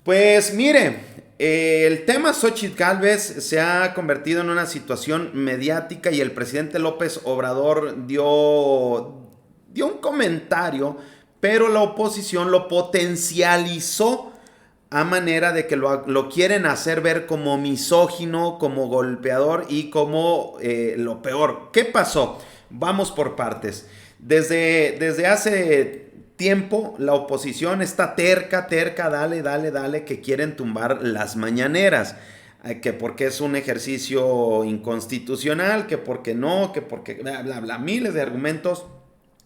Pues mire, el tema Xóchitl Gálvez se ha convertido en una situación mediática y el presidente López Obrador dio un comentario, pero la oposición lo potencializó a manera de que lo quieren hacer ver como misógino, como golpeador y como lo peor. ¿Qué pasó? Vamos por partes. Desde hace tiempo la oposición está terca, dale, que quieren tumbar las mañaneras. Que porque es un ejercicio inconstitucional, que porque no, que porque bla, miles de argumentos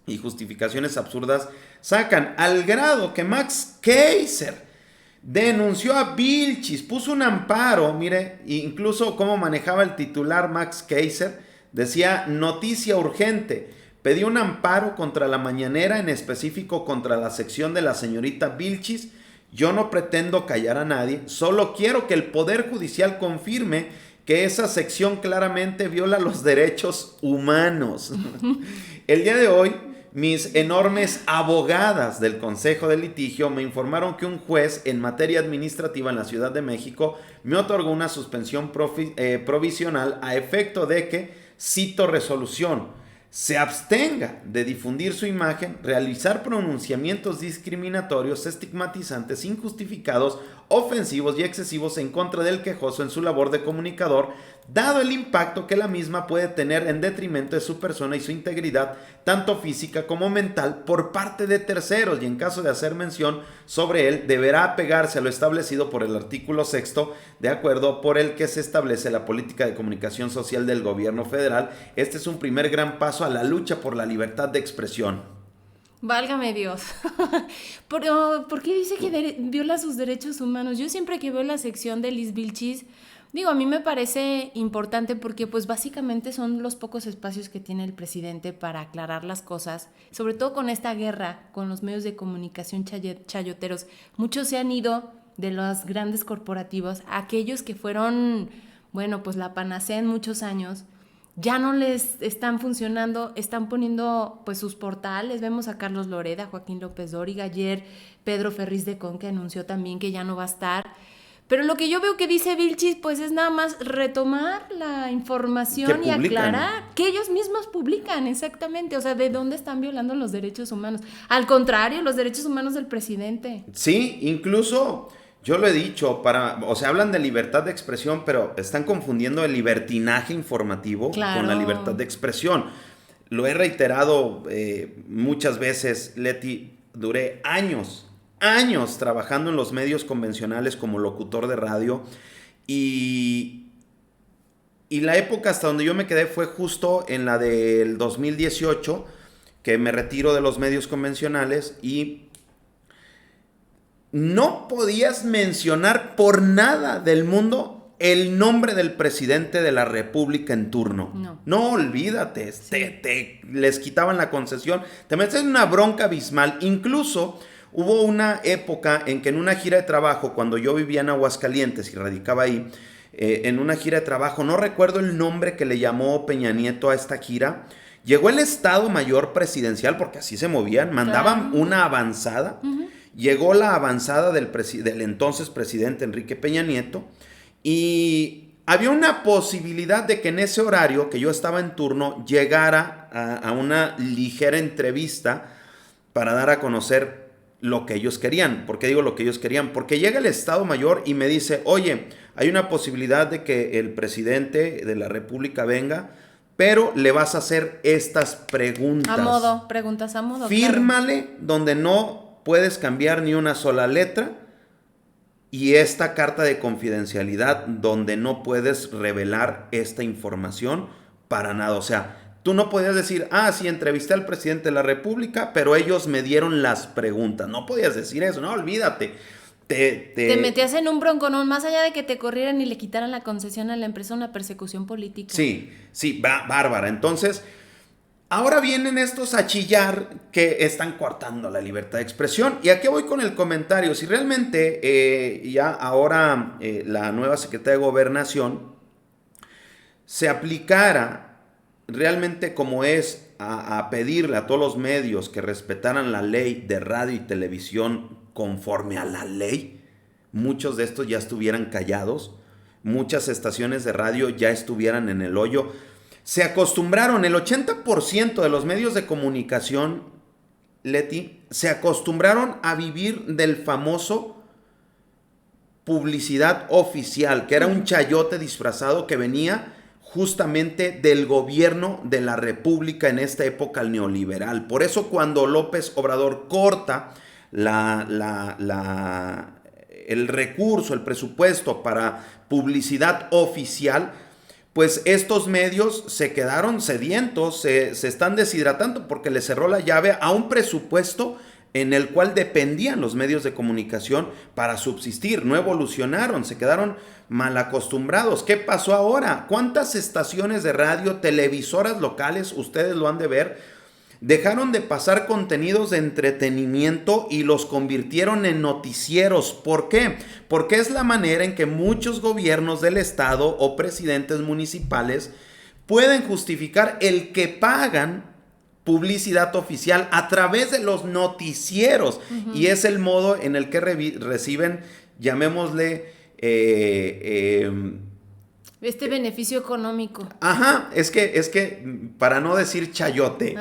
y justificaciones absurdas sacan, al grado que Max Keiser denunció a Vilchis, puso un amparo, mire, incluso cómo manejaba el titular Max Keiser, decía noticia urgente, pidió un amparo contra la mañanera, en específico contra la sección de la señorita Vilchis. Yo no pretendo callar a nadie, solo quiero que el Poder Judicial confirme que esa sección claramente viola los derechos humanos. El día de hoy, mis enormes abogadas del Consejo de Litigio me informaron que un juez en materia administrativa en la Ciudad de México me otorgó una suspensión provisional a efecto de que, cito resolución, se abstenga de difundir su imagen, realizar pronunciamientos discriminatorios, estigmatizantes, injustificados, ofensivos y excesivos en contra del quejoso en su labor de comunicador, dado el impacto que la misma puede tener en detrimento de su persona y su integridad, tanto física como mental, por parte de terceros, y en caso de hacer mención sobre él, deberá apegarse a lo establecido por el artículo 6º, de acuerdo por el que se establece la política de comunicación social del gobierno federal. Este es un primer gran paso a la lucha por la libertad de expresión. Válgame Dios. ¿Por qué dice que viola sus derechos humanos? Yo siempre que veo la sección de Liz Vilchis, digo, a mí me parece importante porque pues básicamente son los pocos espacios que tiene el presidente para aclarar las cosas, sobre todo con esta guerra, con los medios de comunicación chayoteros. Muchos se han ido de los grandes corporativos, aquellos que fueron, bueno, pues la panacea en muchos años, ya no les están funcionando, están poniendo pues sus portales. Vemos a Carlos Loreda, Joaquín López Dóriga, ayer Pedro Ferriz de Con, que anunció también que ya no va a estar. Pero lo que yo veo que dice Vilchis pues es nada más retomar la información y aclarar que ellos mismos publican exactamente, o sea, de dónde están violando los derechos humanos. Al contrario, los derechos humanos del presidente. Sí, incluso yo lo he dicho, o sea, hablan de libertad de expresión, pero están confundiendo el libertinaje informativo con la libertad Claro. de expresión. Lo he reiterado muchas veces, Leti, duré años trabajando en los medios convencionales como locutor de radio y, y la época hasta donde yo me quedé fue justo en la del 2018, que me retiro de los medios convencionales y no podías mencionar por nada del mundo el nombre del presidente de la República en turno. No. No, olvídate, Sí. les quitaban la concesión, te metes en una bronca abismal. Incluso hubo una época en que en una gira de trabajo, cuando yo vivía en Aguascalientes y radicaba ahí, en una gira de trabajo, no recuerdo el nombre que le llamó Peña Nieto a esta gira, llegó el Estado Mayor Presidencial, porque así se movían, mandaban Claro. una avanzada. Llegó la avanzada del entonces presidente Enrique Peña Nieto y había una posibilidad de que en ese horario que yo estaba en turno llegara a una ligera entrevista para dar a conocer lo que ellos querían. ¿Por qué digo lo que ellos querían? Porque llega el Estado Mayor y me dice, oye, hay una posibilidad de que el presidente de la República venga, pero le vas a hacer estas preguntas. Preguntas a modo. Fírmale Claro. donde no puedes cambiar ni una sola letra y esta carta de confidencialidad donde no puedes revelar esta información para nada. O sea, tú no podías decir, sí, entrevisté al presidente de la República, pero ellos me dieron las preguntas. No podías decir eso, no, olvídate. Te metías en un bronconón, más allá de que te corrieran y le quitaran la concesión a la empresa, una persecución política. Sí, bárbara. Entonces, ahora vienen estos a chillar que están coartando la libertad de expresión. Y aquí voy con el comentario. Si realmente ya ahora la nueva secretaria de Gobernación se aplicara realmente como es a pedirle a todos los medios que respetaran la ley de radio y televisión conforme a la ley, muchos de estos ya estuvieran callados, muchas estaciones de radio ya estuvieran en el hoyo. Se acostumbraron, el 80% de los medios de comunicación, Leti, se acostumbraron a vivir del famoso publicidad oficial, que era un chayote disfrazado que venía justamente del gobierno de la República en esta época neoliberal. Por eso cuando López Obrador corta el recurso, el presupuesto para publicidad oficial, pues estos medios se quedaron sedientos, se están deshidratando porque le cerró la llave a un presupuesto en el cual dependían los medios de comunicación para subsistir. No evolucionaron, se quedaron mal acostumbrados. ¿Qué pasó ahora? ¿Cuántas estaciones de radio, televisoras locales, ustedes lo han de ver, dejaron de pasar contenidos de entretenimiento y los convirtieron en noticieros? ¿Por qué? Porque es la manera en que muchos gobiernos del estado o presidentes municipales pueden justificar el que pagan publicidad oficial a través de los noticieros. Y es el modo en el que reciben, llamémosle, este beneficio económico. Ajá, es que para no decir chayote,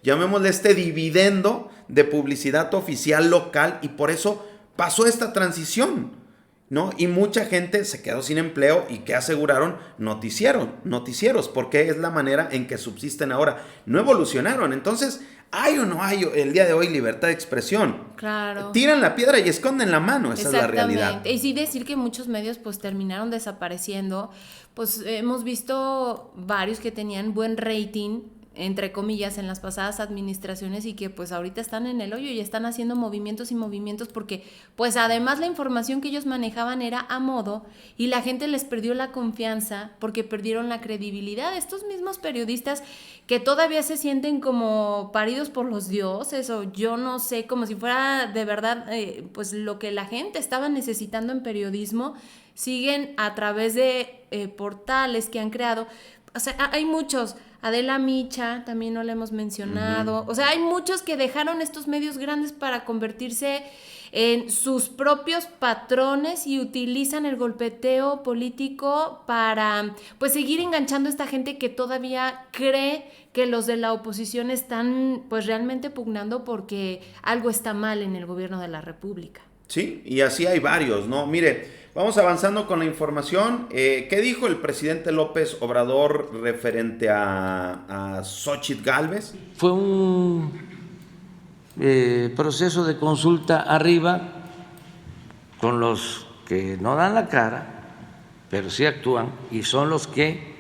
llamémosle este dividendo de publicidad oficial local, y por eso pasó esta transición, ¿no? Y mucha gente se quedó sin empleo. ¿Y qué aseguraron? Noticieros, porque es la manera en que subsisten ahora. No evolucionaron. Entonces, ¿hay o no hay el día de hoy libertad de expresión? Claro. Tiran la piedra y esconden la mano. Esa es la realidad. Y sí decir que muchos medios pues terminaron desapareciendo. Pues hemos visto varios que tenían buen rating, entre comillas, en las pasadas administraciones, y que pues ahorita están en el hoyo y están haciendo movimientos y movimientos porque pues además la información que ellos manejaban era a modo y la gente les perdió la confianza porque perdieron la credibilidad. Estos mismos periodistas que todavía se sienten como paridos por los dioses, o yo no sé, como si fuera de verdad pues lo que la gente estaba necesitando en periodismo, siguen a través de portales que han creado. O sea, hay muchos. Adela Micha, también no la hemos mencionado. O sea, hay muchos que dejaron estos medios grandes para convertirse en sus propios patrones y utilizan el golpeteo político para pues seguir enganchando a esta gente que todavía cree que los de la oposición están pues realmente pugnando porque algo está mal en el gobierno de la República. Sí, y así hay varios, ¿no? Mire, vamos avanzando con la información. ¿Qué dijo el presidente López Obrador referente a Xóchitl Gálvez? Fue un proceso de consulta arriba con los que no dan la cara, pero sí actúan y son los que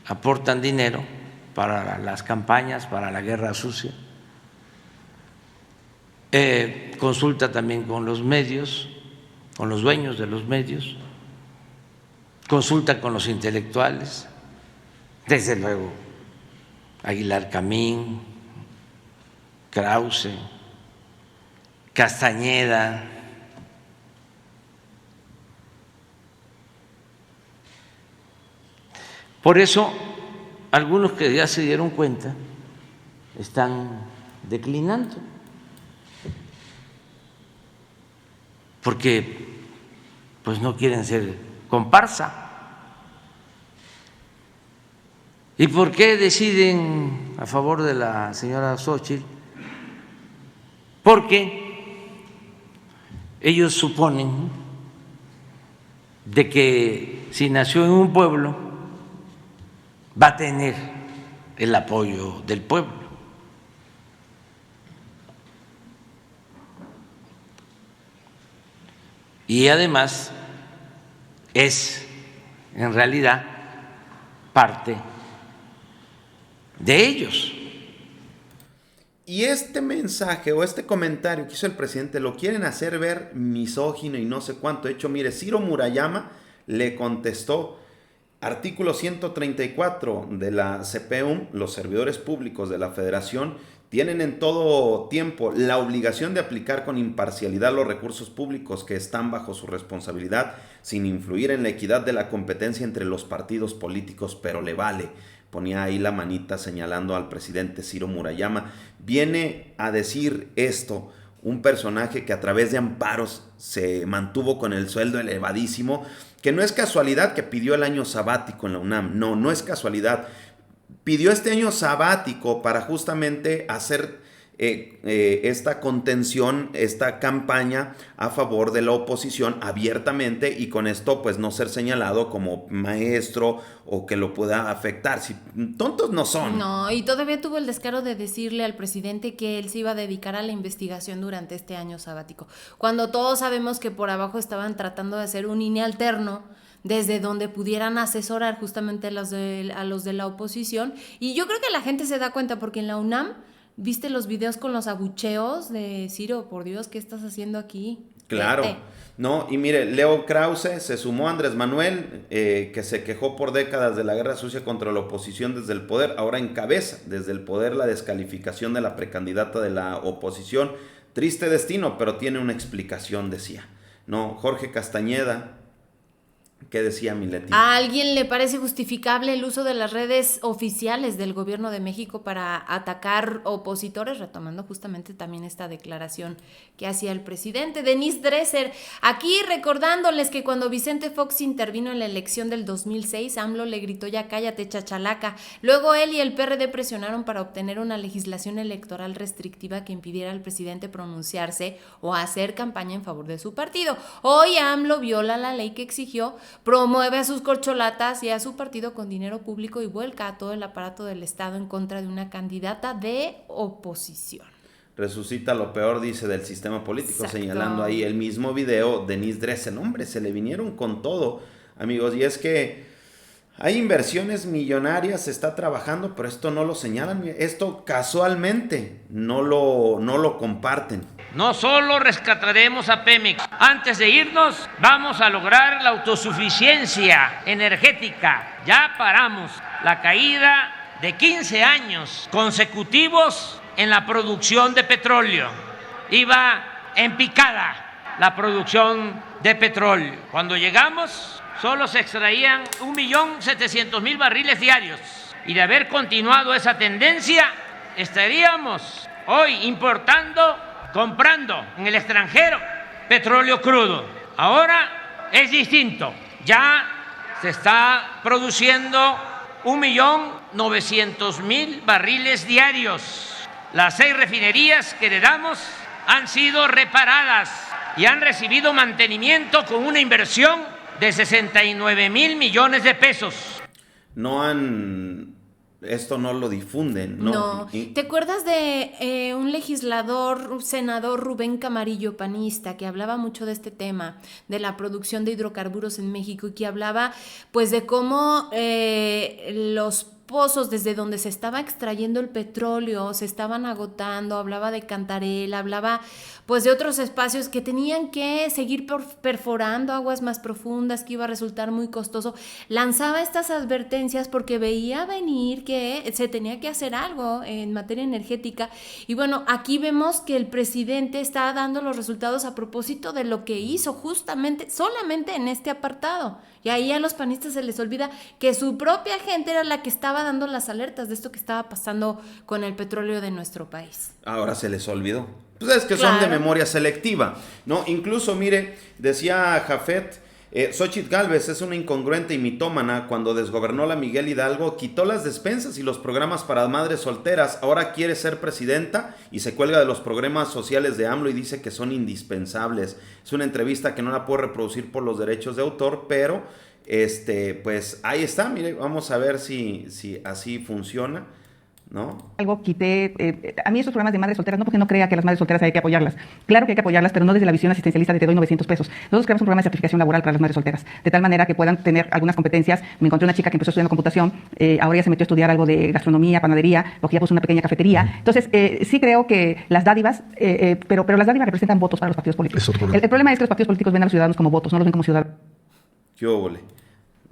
aportan dinero para las campañas, para la guerra sucia. Consulta también con los medios, con los dueños de los medios, consulta con los intelectuales, desde luego Aguilar Camín, Krause, Castañeda, por eso algunos que ya se dieron cuenta están declinando, porque pues no quieren ser comparsa. ¿Y por qué deciden a favor de la señora Xóchitl? Porque ellos suponen de que si nació en un pueblo va a tener el apoyo del pueblo. Y además es en realidad parte de ellos. Y este mensaje o este comentario que hizo el presidente lo quieren hacer ver misógino y no sé cuánto. De hecho, mire, Ciro Murayama le contestó: artículo 134 de la CPUM, los servidores públicos de la Federación tienen en todo tiempo la obligación de aplicar con imparcialidad los recursos públicos que están bajo su responsabilidad, sin influir en la equidad de la competencia entre los partidos políticos, pero le vale. Ponía ahí la manita señalando al presidente Ciro Murayama. Viene a decir esto un personaje que a través de amparos se mantuvo con el sueldo elevadísimo, que no es casualidad que pidió el año sabático en la UNAM, no es casualidad. Pidió este año sabático para justamente hacer esta contención, esta campaña a favor de la oposición abiertamente, y con esto pues no ser señalado como maestro o que lo pueda afectar. Si tontos no son. No, y todavía tuvo el descaro de decirle al presidente que él se iba a dedicar a la investigación durante este año sabático, cuando todos sabemos que por abajo estaban tratando de hacer un INE alterno desde donde pudieran asesorar justamente a los de la oposición. Y yo creo que la gente se da cuenta, porque en la UNAM ¿viste los videos con los abucheos de Ciro? Por Dios, ¿qué estás haciendo aquí? Claro. Vete. No, y mire, Leo Krause se sumó a Andrés Manuel, que se quejó por décadas de la guerra sucia contra la oposición desde el poder. Ahora encabeza desde el poder la descalificación de la precandidata de la oposición. Triste destino, pero tiene una explicación, decía. No, Jorge Castañeda. ¿Qué decía mi Leti? ¿A alguien le parece justificable el uso de las redes oficiales del gobierno de México para atacar opositores? Retomando justamente también esta declaración que hacía el presidente. Denise Dresser, aquí recordándoles que cuando Vicente Fox intervino en la elección del 2006, AMLO le gritó: ya cállate, chachalaca. Luego él y el PRD presionaron para obtener una legislación electoral restrictiva que impidiera al presidente pronunciarse o hacer campaña en favor de su partido. Hoy AMLO viola la ley que exigió, promueve a sus corcholatas y a su partido con dinero público y vuelca a todo el aparato del Estado en contra de una candidata de oposición. Resucita lo peor, dice, del sistema político. Exacto. Señalando ahí el mismo video, Denise Dresser. Hombre, se le vinieron con todo, amigos. Y es que hay inversiones millonarias, se está trabajando, pero esto no lo señalan. Esto casualmente no lo comparten. No solo rescataremos a Pemex, antes de irnos vamos a lograr la autosuficiencia energética. Ya paramos la caída de 15 años consecutivos en la producción de petróleo. Iba en picada la producción de petróleo. Cuando llegamos solo se extraían 1.700.000 barriles diarios, y de haber continuado esa tendencia estaríamos hoy importando, comprando en el extranjero petróleo crudo. Ahora es distinto. Ya se está produciendo 1.900.000 barriles diarios. Las 6 refinerías que heredamos han sido reparadas y han recibido mantenimiento con una inversión de 69,000 millones de pesos. Esto no lo difunden, ¿no? No. ¿Te acuerdas de un legislador, senador Rubén Camarillo, panista, que hablaba mucho de este tema, de la producción de hidrocarburos en México, y que hablaba pues de cómo los pozos desde donde se estaba extrayendo el petróleo se estaban agotando? Hablaba de Cantarell, hablaba pues de otros espacios que tenían que seguir perforando aguas más profundas, que iba a resultar muy costoso. Lanzaba estas advertencias porque veía venir que se tenía que hacer algo en materia energética. Y bueno, aquí vemos que el presidente está dando los resultados a propósito de lo que hizo justamente, solamente en este apartado. Y ahí a los panistas se les olvida que su propia gente era la que estaba dando las alertas de esto que estaba pasando con el petróleo de nuestro país. Ahora se les olvidó. Pues es que son de memoria selectiva, ¿no? Incluso, mire, decía Jafet, Xóchitl Gálvez es una incongruente y mitómana. Cuando desgobernó la Miguel Hidalgo, quitó las despensas y los programas para madres solteras. Ahora quiere ser presidenta y se cuelga de los programas sociales de AMLO y dice que son indispensables. Es una entrevista que no la puedo reproducir por los derechos de autor, pero pues ahí está. Mire, vamos a ver si así funciona, ¿no? Algo quité, a mí esos programas de madres solteras, no porque no crea que a las madres solteras hay que apoyarlas. Claro que hay que apoyarlas, pero no desde la visión asistencialista de te doy 900 pesos. Nosotros creamos un programa de certificación laboral para las madres solteras, de tal manera que puedan tener algunas competencias. Me encontré una chica que empezó estudiando computación, ahora ya se metió a estudiar algo de gastronomía, panadería, porque ya puso una pequeña cafetería. Entonces, sí creo que las dádivas, pero las dádivas representan votos para los partidos políticos. El problema es que los partidos políticos ven a los ciudadanos como votos, no los ven como ciudadanos. ¿Qué óvole?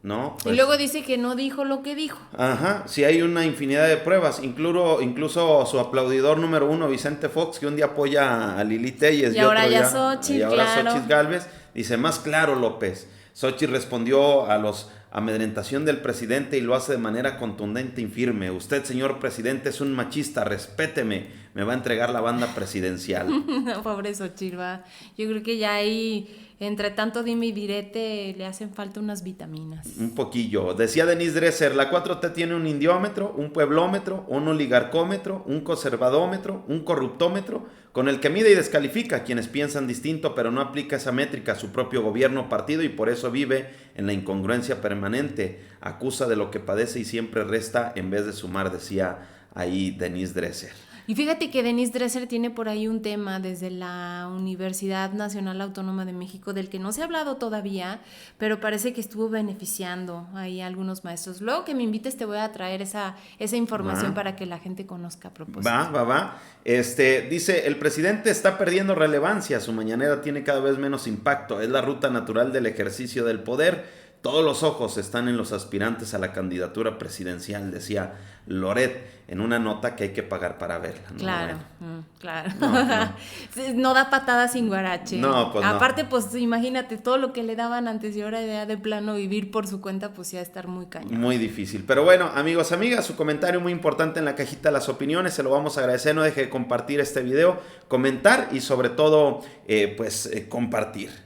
¿No? Pues, y luego dice que no dijo lo que dijo. Ajá, sí, hay una infinidad de pruebas, incluso su aplaudidor número 1, Vicente Fox, que un día apoya a Lili Téllez y ahora ya Xóchitl, y ahora claro. Xóchitl Gálvez, dice, más claro López. Xóchitl respondió a los amedrentación del presidente y lo hace de manera contundente y firme. Usted, señor presidente, es un machista, respéteme, me va a entregar la banda presidencial. No, pobre Xochitl, va. Yo creo que ya ahí, entre tanto dime y direte, le hacen falta unas vitaminas. Un poquillo. Decía Denise Dresser, la 4T tiene un indiómetro, un pueblómetro, un oligarcómetro, un conservadómetro, un corruptómetro, con el que mide y descalifica a quienes piensan distinto, pero no aplica esa métrica a su propio gobierno o partido y por eso vive en la incongruencia permanente. Acusa de lo que padece y siempre resta en vez de sumar, decía ahí Denise Dresser. Y fíjate que Denise Dresser tiene por ahí un tema desde la Universidad Nacional Autónoma de México del que no se ha hablado todavía, pero parece que estuvo beneficiando ahí a algunos maestros. Luego que me invites te voy a traer esa información para que la gente conozca a propósito. Va. Dice, el presidente está perdiendo relevancia, su mañanera tiene cada vez menos impacto, es la ruta natural del ejercicio del poder. Todos los ojos están en los aspirantes a la candidatura presidencial, decía Loret en una nota que hay que pagar para verla. ¿No? Claro, Bueno. claro. No. No da patadas sin guarache. No, pues no. Aparte, pues imagínate todo lo que le daban antes y ahora ya de plano vivir por su cuenta, pues ya estar muy cañón. Muy difícil. Pero bueno, amigos, amigas, su comentario muy importante en la cajita de las opiniones, se lo vamos a agradecer. No deje de compartir este video, comentar y sobre todo, compartir.